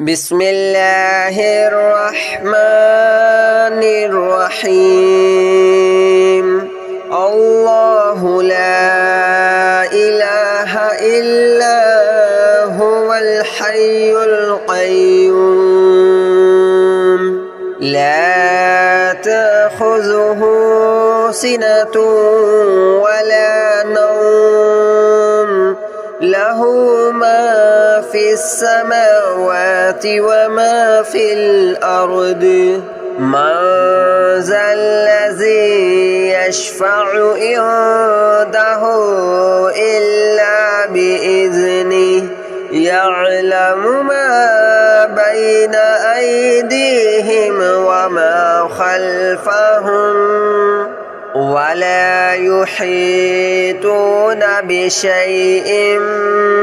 بسم الله الرحمن الرحيم الله لا إله إلا هو الحي القيوم لا تأخذه سنة ولا نوم له ما في السماوات وما في الأرض من ذا الذي يشفع عنده إلا بإذنه يعلم ما بين أيديهم وما خلفهم ولا يحيطون بشيء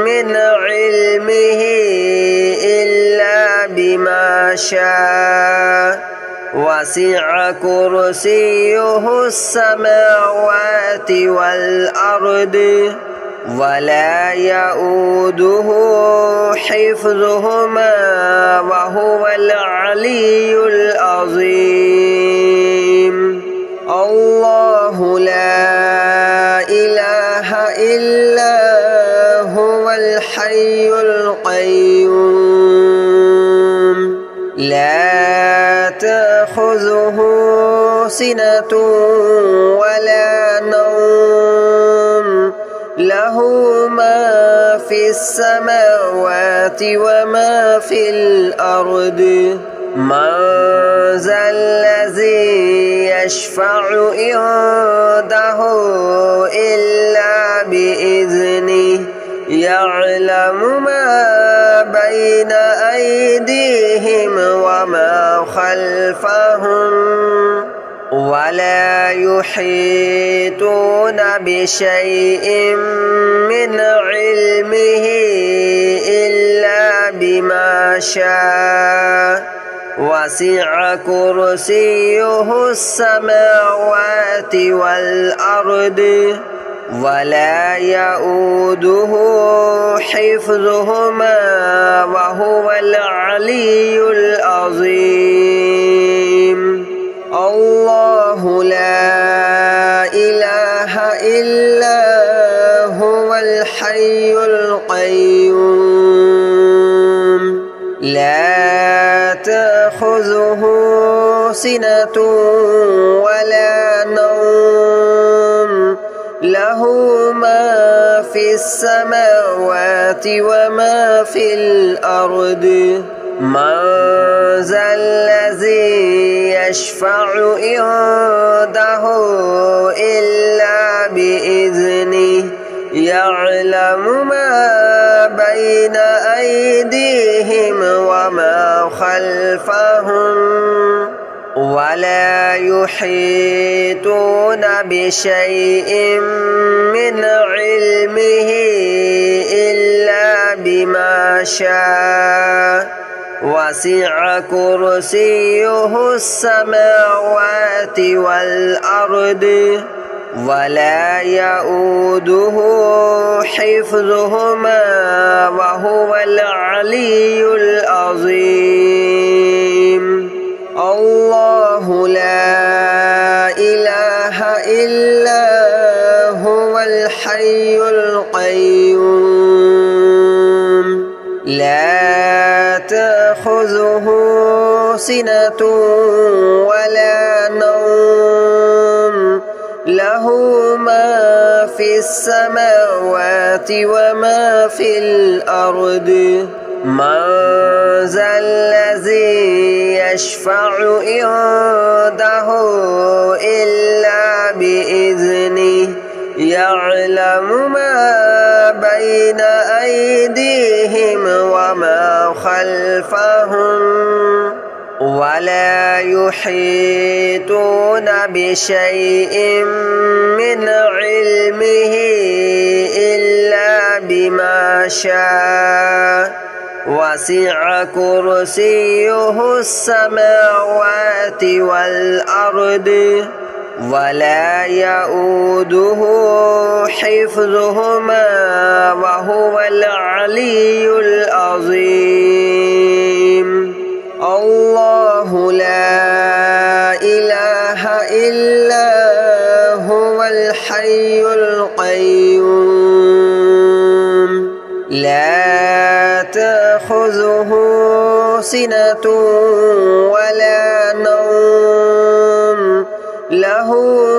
من علمه إلا بما شاء وسع كرسيه السماوات والأرض ولا يؤوده حفظهما وهو العلي العظيم الله لا إله إلا هو الحي القيوم لا تأخذه سنة ولا نوم له ما في السماوات وما في الأرض من ذا الذي يشفع عنده إلا بإذنه يعلم ما بين أيديهم وما خلفهم ولا يحيطون بشيء من علمه إلا بما شاء وسع كرسيه السماوات والأرض ولا يؤوده حفظهما وهو العلي العظيم الله لا إله إلا هو الحي القيوم لا تأخذه سنة ولا نوم له ما في السماوات وما في الأرض من ذا الذي يشفع عنده إلا بإذنه يعلم ما بين أيديهم وما خلفهم ولا يحيطون بشيء من علمه إلا بما شاء وسع كرسيه السماوات والأرض ولا يؤوده حفظهما وهو العلي العظيم الله لا إله إلا هو الحي القيوم لا تأخذه سنة ولا نوم له ما في السماوات وما في الأرض من ذا الذي يشفع عنده إلا بإذنه يعلم ما بين أيديهم وما خلفهم ولا يحيطون بشيء من علمه إلا بما شاء وسع كرسيه السماوات والأرض ولا يؤوده حفظهما وهو العلي العظيم. تأخذه سنة ولا نوم له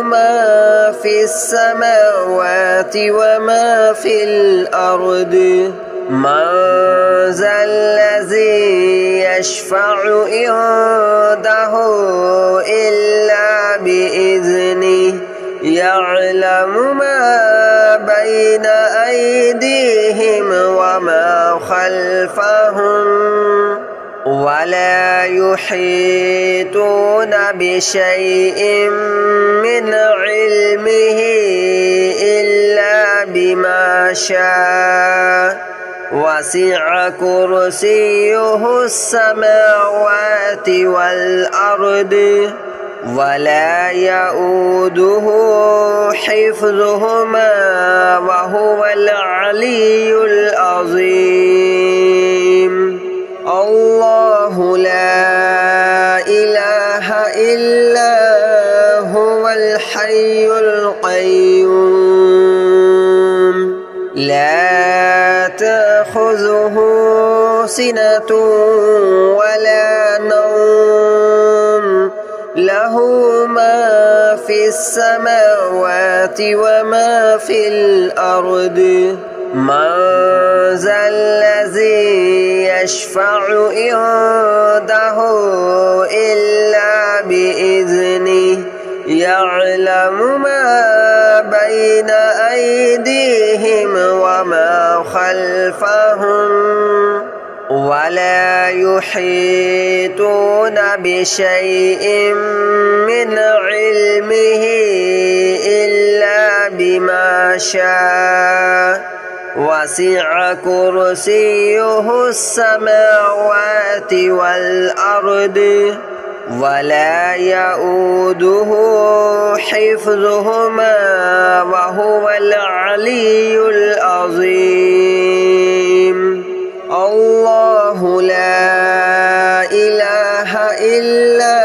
ما في السماوات وما في الأرض من ذا الذي يشفع عنده إلا بإذنه يعلم ما بين أيديهم وما خلفهم ولا يحيطون بشيء من علمه إلا بما شاء وسع كرسيه السماوات والأرض ولا يؤوده حفظهما وهو العلي العظيم الله لا إله إلا هو الحي القيوم لا تأخذه سنة ولا نوم له ما في السماوات وما في الأرض من ذا الذي يشفع عنده إلا بإذنه يعلم ما بين أيديهم وما خلفهم ولا يحيطون بشيء من علمه إلا بما شاء وسع كرسيه السماوات والأرض ولا يؤوده حفظهما وهو العلي العظيم الله لا إله إلا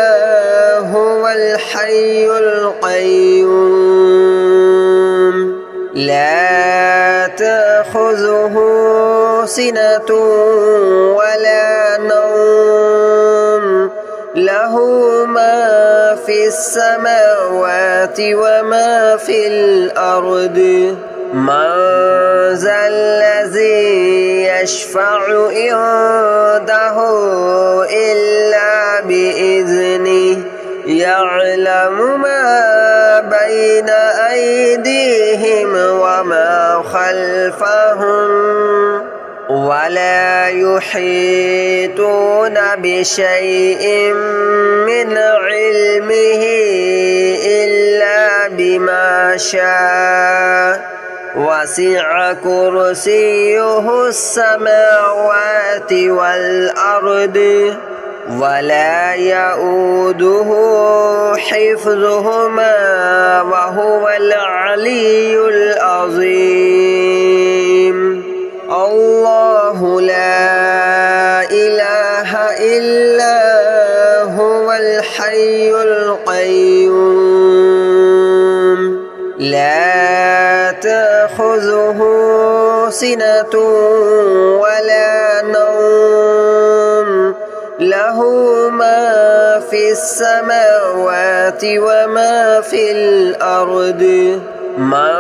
هو الحي القيوم لا تأخذه سنة ولا نوم له ما في السماوات وما في الأرض من ذا الذي يشفع عنده إلا بإذنه يعلم ما بين أيديهم وما خلفهم ولا يحيطون بشيء من علمه إلا بما شاء وسع كرسيه السماوات والأرض ولا يؤوده حفظهما وهو العلي العظيم الله لا إله إلا هو الحي القيوم لا تأخذه سنة ولا نوم له ما في السماوات وما في الأرض من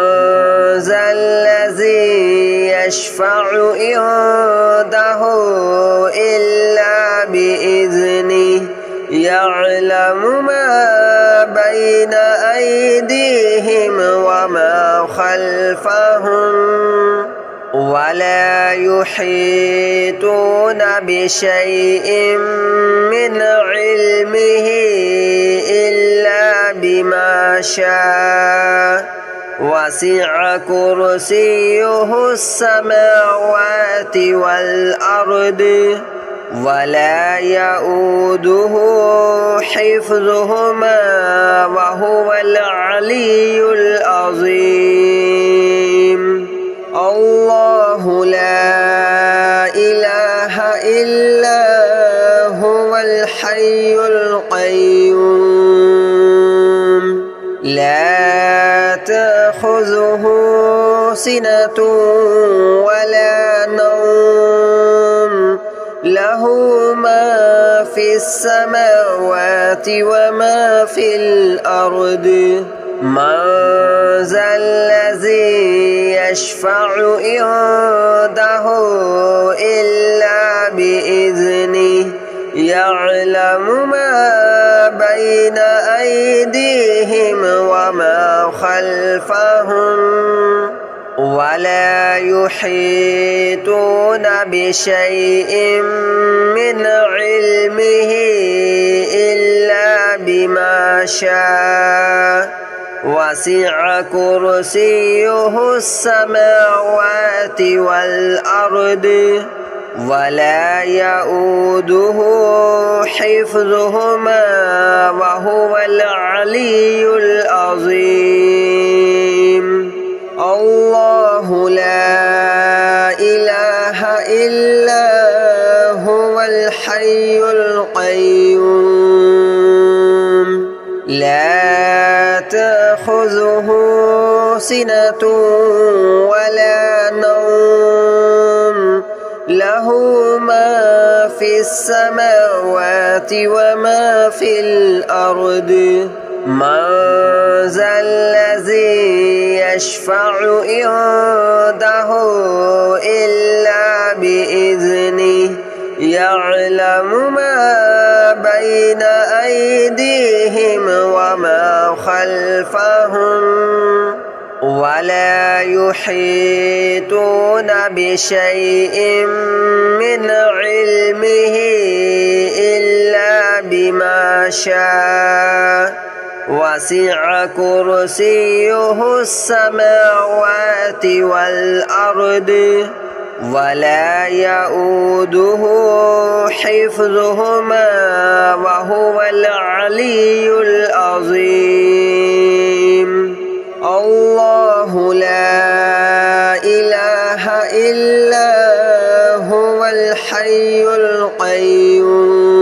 ذا الذي يشفع عنده إلا بإذنه يعلم ما بين أيديهم وما خلفهم ولا يحيطون بشيء من علمه إلا بما شاء وسع كرسيه السماوات والأرض ولا يؤوده حفظهما وهو العلي العظيم الله لا إله إلا هو الحي القيوم لا تأخذه سنة ولا نوم له له ما في السماوات وما في الأرض من ذا الذي يشفع عنده إلا بإذنه يعلم ما بين أيديهم وما خلفهم ولا يحيطون بشيء من علمه إلا بما شاء وسع كرسيه السماوات والأرض ولا يؤوده حفظهما وهو العلي العظيم الله لا إله إلا هو الحي القيوم لا تأخذه سنة ولا نوم له ما في السماوات وما في الأرض من ذا الذي يشفع عنده إلا بإذنه يعلم ما بين أيديهم وما خلفهم ولا يحيطون بشيء من علمه إلا بما شاء وسع كرسيه السماوات والأرض ولا يؤوده حفظهما وهو العلي العظيم الله لا إله إلا هو الحي القيوم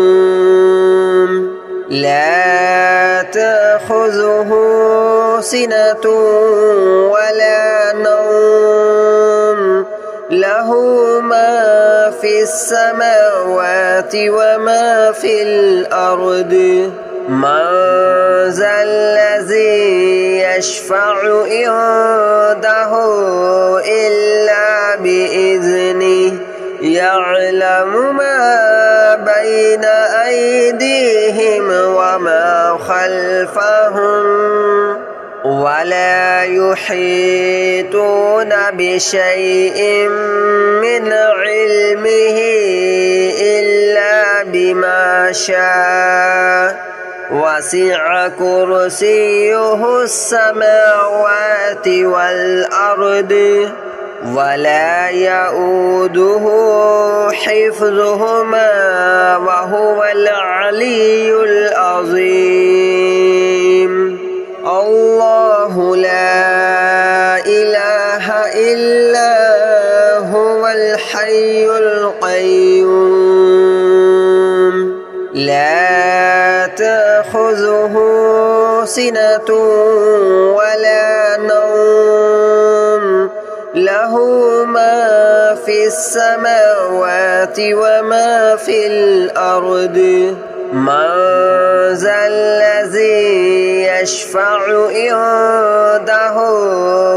لا تأخذه سنة ولا نوم له ما في السماوات وما في الأرض من ذا الذي يشفع عنده إلا بإذنه يعلم ما بين أيديهم وما خلفهم ولا يحيطون بشيء من علمه إلا بما شاء وسع كرسيه السماوات والأرض ولا يؤوده حفظهما وهو العلي العظيم الله لا إله إلا هو الحي القيوم لا تأخذه سنة ولا نوم له ما في السماوات وما في الأرض من ذا الذي يشفع عنده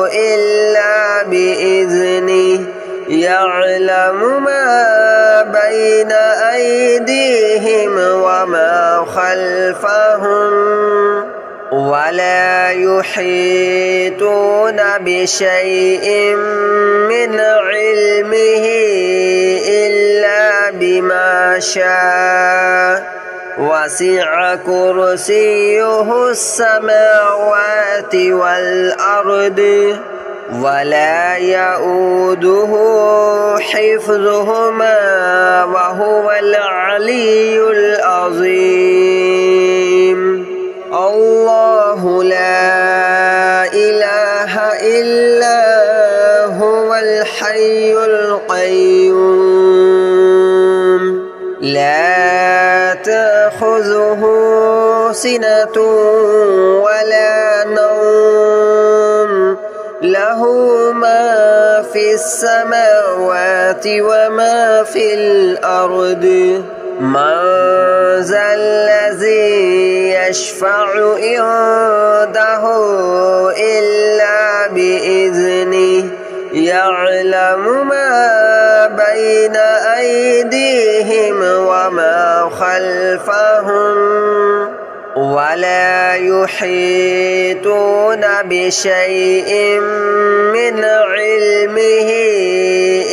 إلا بإذنه يعلم ما بين أيديهم وما خلفهم ولا يحيطون بشيء من علمه إلا بما شاء وسع كرسيه السماوات والأرض ولا يؤوده حفظهما وهو العلي العظيم الله لا إله إلا هو الحي القيوم لا تأخذه سنة ولا نوم له له ما في السماوات وما في الأرض من ذا الذي يشفع عنده إلا بإذنه يعلم ما بين أيديهم وما خلفهم ولا يحيطون بشيء من علمه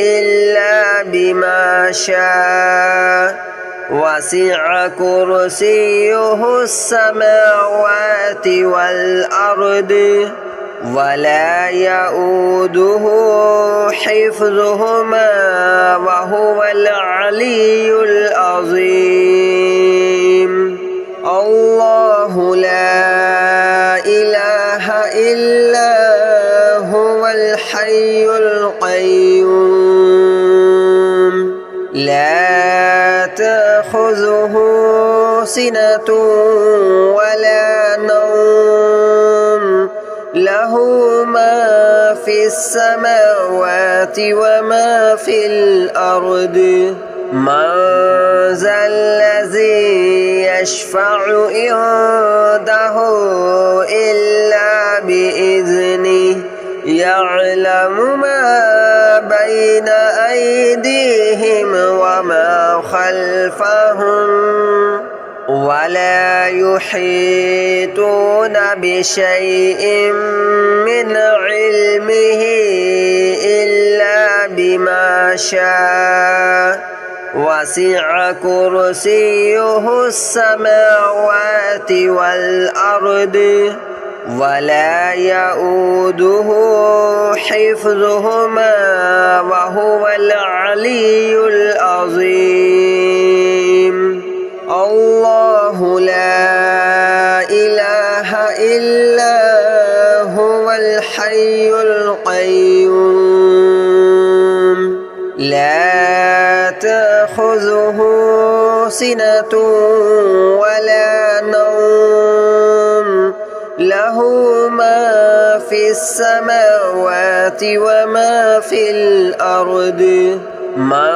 إلا بما شاء وسع كرسيه السماوات والأرض ولا يؤوده حفظهما وهو العلي العظيم الله لا إله إلا هو الحي القيوم لا تأخذه سنة ولا نوم له ما في السماوات وما في الأرض من ذا الذي يشفع عنده إلا بإذنه يعلم ما بين أيديهم وما خلفهم ولا يحيطون بشيء من علمه إلا بما شاء وسع كرسيه السماوات والأرض ولا يؤوده حفظهما وهو العلي العظيم الله لا إله إلا هو الحي القيوم لا تأخذه سنة ولا نوم له ما في السماوات وما في الأرض من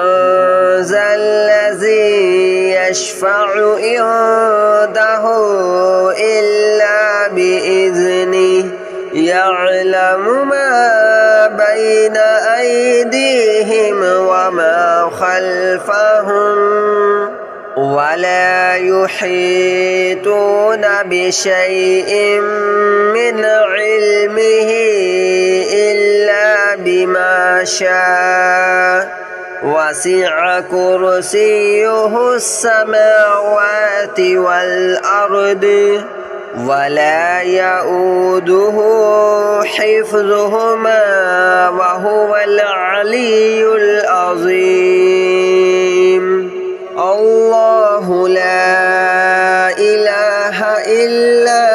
ذا الذي يشفع عنده إلا بإذنه يعلم ما بين أيديهم وما خلفهم ولا يحيطون بشيء من علمه إلا بما شاء وسع كرسيه السماوات والأرض ولا يؤوده حفظهما وهو العلي العظيم الله لا إله إلا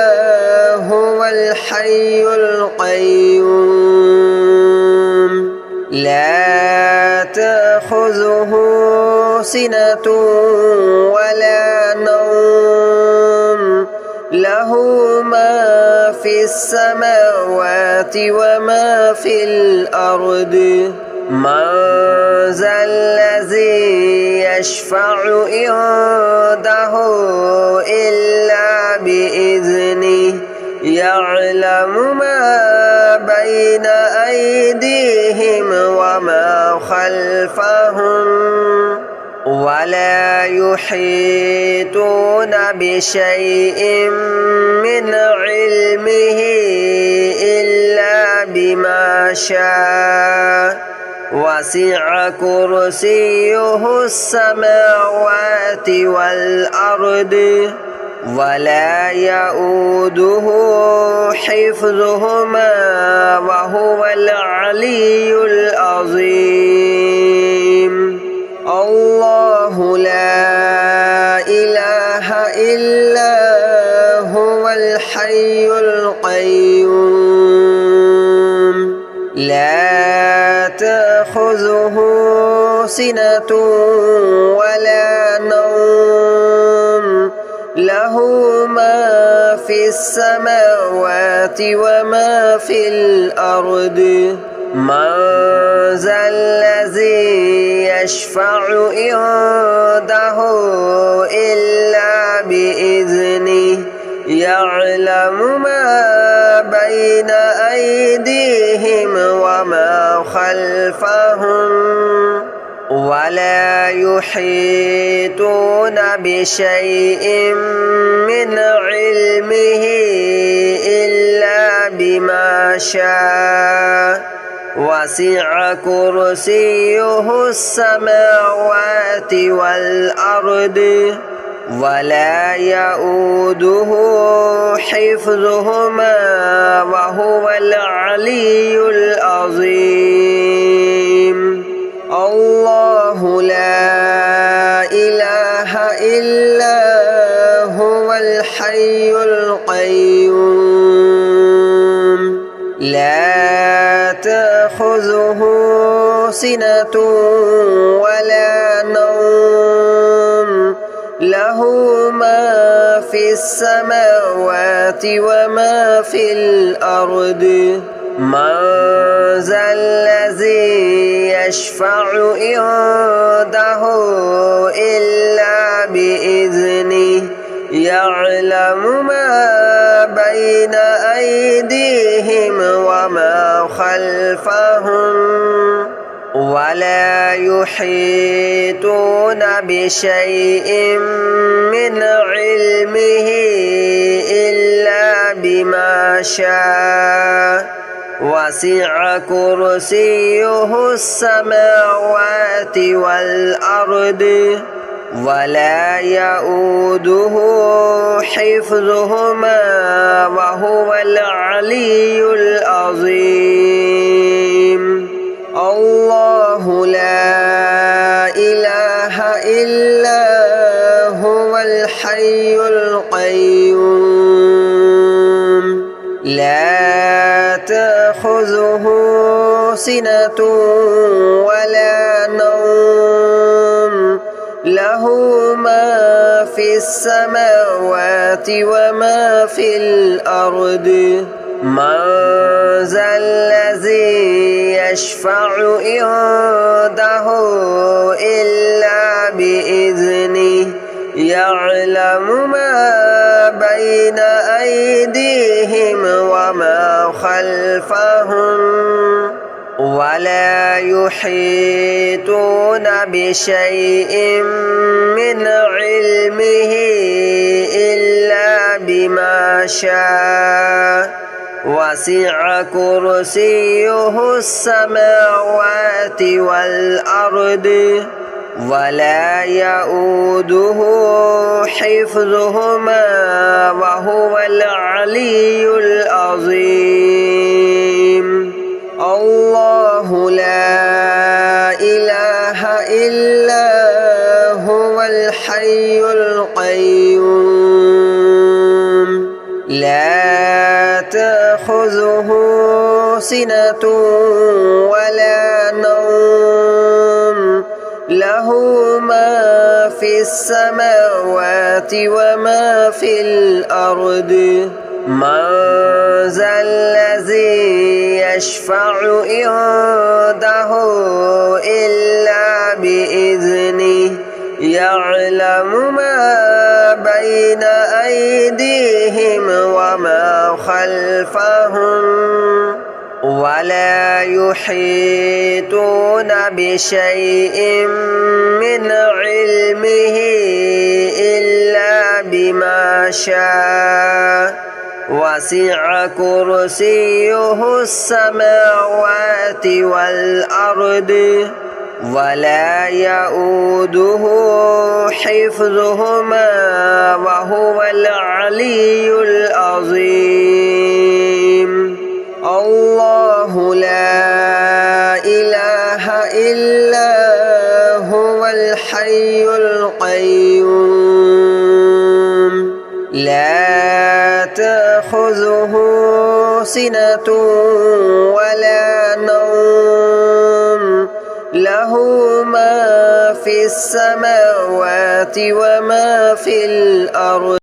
هو الحي القيوم لا تأخذه سنة ولا نوم له ما في السماوات وما في الأرض من ذا الذي يشفع عنده إلا بإذنه يعلم ما بين أيديهم وما خلفهم ولا يحيطون بشيء من علمه إلا بما شاء وسع كرسيه السماوات والأرض ولا يؤوده حفظهما وهو العلي العظيم الله لا إله إلا هو الحي القيوم لا تأخذه سنة ولا نوم له ما في السماوات وما في الأرض من ذا الذي يشفع عنده إلا بإذنه يعلم ما بين أيديهم وما خلفهم ولا يحيطون بشيء من علمه إلا بما شاء وسع كرسيه السماوات والأرض ولا يؤوده حفظهما وهو العلي العظيم الله لا إله إلا هو الحي القيوم لا تأخذه سنة ولا نوم له ما في السماوات وما في الأرض من ذا الذي يشفع عنده إلا بإذنه يعلم ما بين أيديهم وما خلفهم ولا يحيطون بشيء من علمه إلا بما شاء وسع كرسيه السماوات والأرض ولا يؤوده حفظهما وهو العلي العظيم الله لا إله إلا هو الحي القيوم لا تأخذه سنة ولا نوم له ما في السماوات وما في الأرض من ذا الذي يشفع عنده إلا بإذنه يعلم ما بين أيديهم وما خلفهم ولا يحيطون بشيء من علمه إلا بما شاء وسع كرسيه السماوات والأرض ولا يؤوده حفظهما وهو العلي العظيم الله لا إله إلا هو الحي القيوم لا تأخذه سنة ولا نوم له ما في السماوات وما في الأرض من ذا الذي يشفع عنده إلا بإذنه يعلم ما بين أيديهم وما خلفهم ولا يحيطون بشيء من علمه إلا بما شاء وسع كرسيه السماوات والأرض ولا يؤوده حفظهما وهو العلي العظيم الله لا إله إلا هو الحي القيوم لا تأخذه سنة ولا نوم له ما في السماوات وما في الأرض